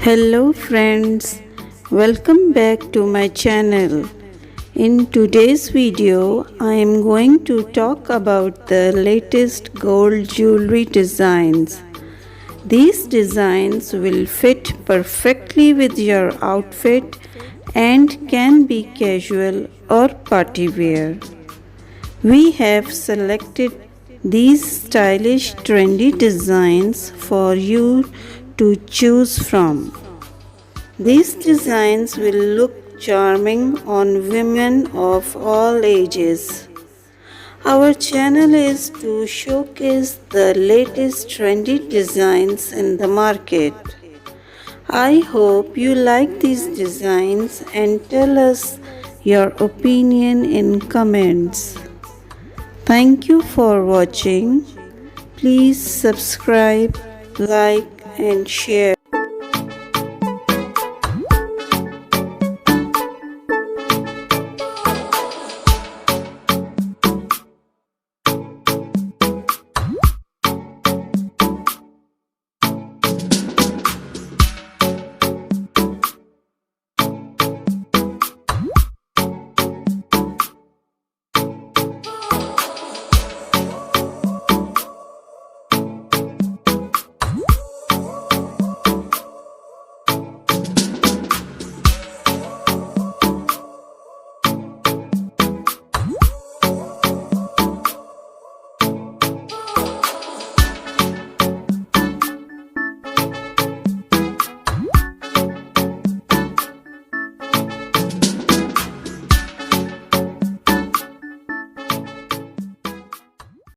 Hello friends, welcome back to my channel. In today's video, I am going to talk about the latest gold jewelry designs. These designs will fit perfectly with your outfit and can be casual or party wear. We have selected these stylish trendy designs for you to choose from. These designs will look charming on women of all ages. Our channel is to showcase the latest trendy designs in the market. I hope you like these designs and tell us your opinion in comments. Thank you for watching. Please subscribe, like and share.